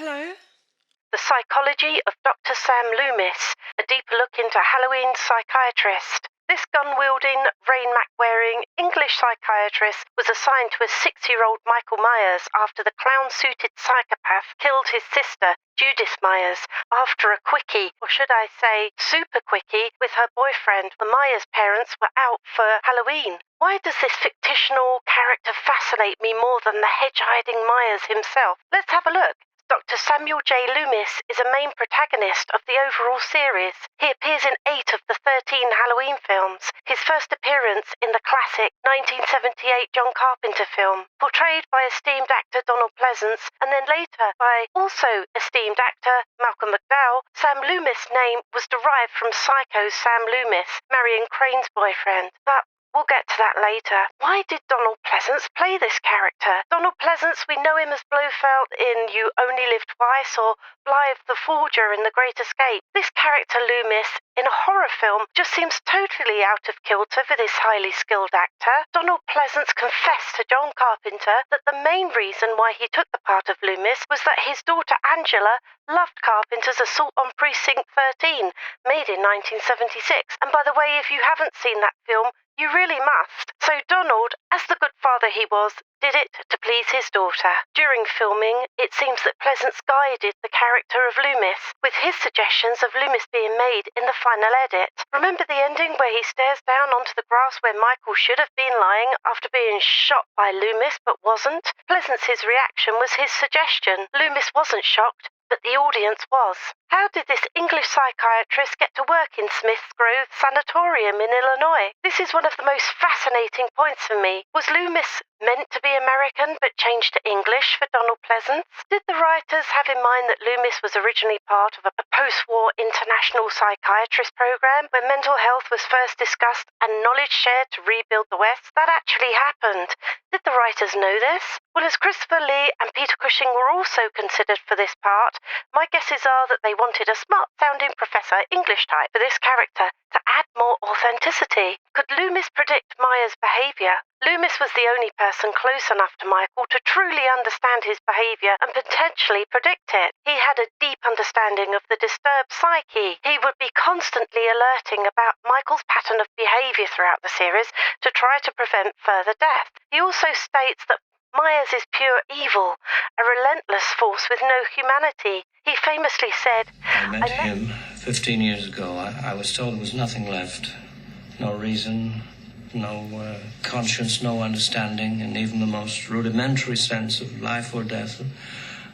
Hello? The Psychology of Dr. Sam Loomis, a deeper look into Halloween Psychiatrist. This gun-wielding, rain-mac-wearing English psychiatrist was assigned to a 6-year-old Michael Myers after the clown-suited psychopath killed his sister, Judith Myers, after a quickie, or should I say super quickie, with her boyfriend. The Myers parents were out for Halloween. Why does this fictional character fascinate me more than the hedge-hiding Myers himself? Let's have a look. Dr. Samuel J. Loomis is a main protagonist of the overall series. He appears in 8 of the 13 Halloween films, his first appearance in the classic 1978 John Carpenter film, portrayed by esteemed actor Donald Pleasance, and then later by also esteemed actor Malcolm McDowell. Sam Loomis' name was derived from Psycho's Sam Loomis, Marion Crane's boyfriend. But we'll get to that later. Why did Donald Pleasance play this character? Donald Pleasance, we know him as Blofeld in You Only Live Twice or Blythe the Forger in The Great Escape. This character, Loomis, in a horror film, just seems totally out of kilter for this highly skilled actor. Donald Pleasance confessed to John Carpenter that the main reason why he took the part of Loomis was that his daughter Angela loved Carpenter's Assault on Precinct 13, made in 1976. And by the way, if you haven't seen that film, you really must. So Donald, as the good father he was, did it to please his daughter. During filming, it seems that Pleasance guided the character of Loomis, with his suggestions of Loomis being made in the final edit. Remember the ending where he stares down onto the grass where Michael should have been lying after being shot by Loomis but wasn't? Pleasance's reaction was his suggestion. Loomis wasn't shocked, but the audience was. How did this English psychiatrist get to work in Smith's Grove Sanatorium in Illinois? This is one of the most fascinating points for me. Was Loomis meant to be American but changed to English for Donald Pleasance? Did the writers have in mind that Loomis was originally part of a post-war international psychiatrist program where mental health was first discussed and knowledge shared to rebuild the West? That actually happened. Did the writers know this? Well, as Christopher Lee and Peter Cushing were also considered for this part, my guesses are that they wanted a smart-sounding Professor English type for this character to add more authenticity. Could Loomis predict Myers' behaviour? Loomis was the only person close enough to Michael to truly understand his behaviour and potentially predict it. He had a deep understanding of the disturbed psyche. He would be constantly alerting about Michael's pattern of behaviour throughout the series to try to prevent further death. He also states that Myers is pure evil, a relentless force with no humanity. He famously said, I met him 15 years ago. I was told there was nothing left. No reason, no conscience, no understanding, and even the most rudimentary sense of life or death,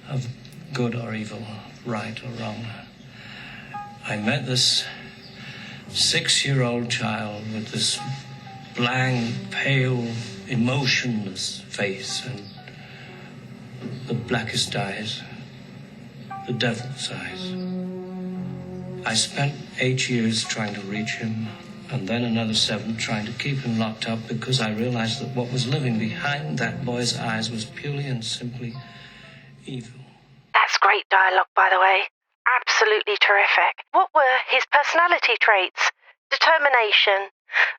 of good or evil, right or wrong. I met this 6-year-old child with this blank, pale, emotionless face and the blackest eyes, the devil's eyes. I spent 8 years trying to reach him, and then another 7 trying to keep him locked up because I realized that what was living behind that boy's eyes was purely and simply evil. That's great dialogue, by the way. Absolutely terrific. What were his personality traits? Determination.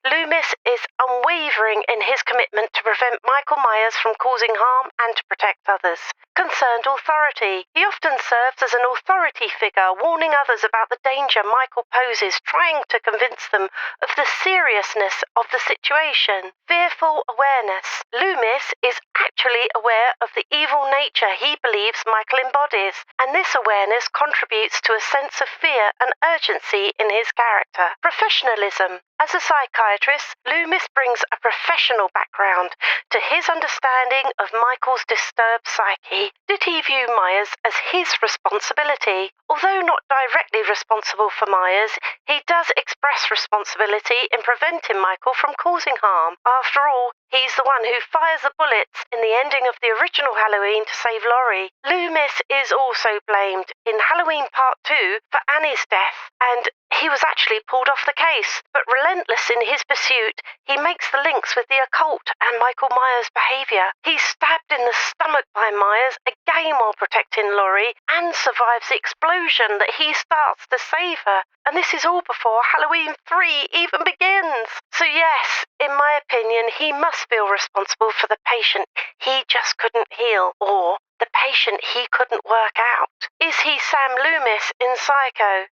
Loomis is unwavering in his commitment to prevent Michael Myers from causing harm and to protect others. Concerned authority. He often serves as an authority figure, warning others about the danger Michael poses, trying to convince them of the seriousness of the situation. Fearful awareness. Loomis is actually aware of the evil nature he believes Michael embodies, and this awareness contributes to a sense of fear and urgency in his character. Professionalism. As a psychiatrist, Loomis brings a professional background to his understanding of Michael's disturbed psyche. Did he view Myers as his responsibility? Although not directly responsible for Myers, he does express responsibility in preventing Michael from causing harm. After all, he's the one who fires the bullets in the ending of the original Halloween to save Laurie. Loomis is also blamed in Halloween Part 2 for Annie's death, and he was actually pulled off the case. But relentless in his pursuit, he makes the links with the occult and Michael Myers' behaviour. He's stabbed in the stomach by Myers, again while protecting Laurie, and survives the explosion that he starts to save her. And this is all before Halloween 3 even begins. So yes, in my opinion, he must feel responsible for the patient he just couldn't heal, or the the patient he couldn't work out. Is he Sam Loomis in Psycho?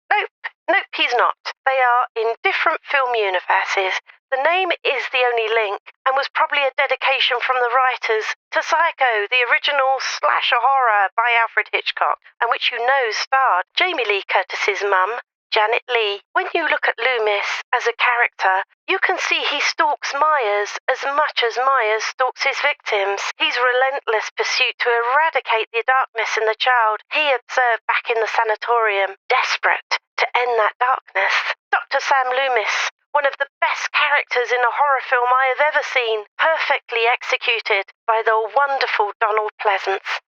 Nope, he's not. They are in different film universes. The name is the only link, and was probably a dedication from the writers to Psycho, the original slasher horror by Alfred Hitchcock, and which you know starred Jamie Lee Curtis's mum, Janet Leigh. When you look at Loomis as a character, you can see he stalks Myers as much as Myers stalks his victims. His relentless pursuit to eradicate the darkness in the child he observed back in the sanatorium, desperate to end that darkness. Dr. Sam Loomis, one of the best characters in a horror film I have ever seen, perfectly executed by the wonderful Donald Pleasance.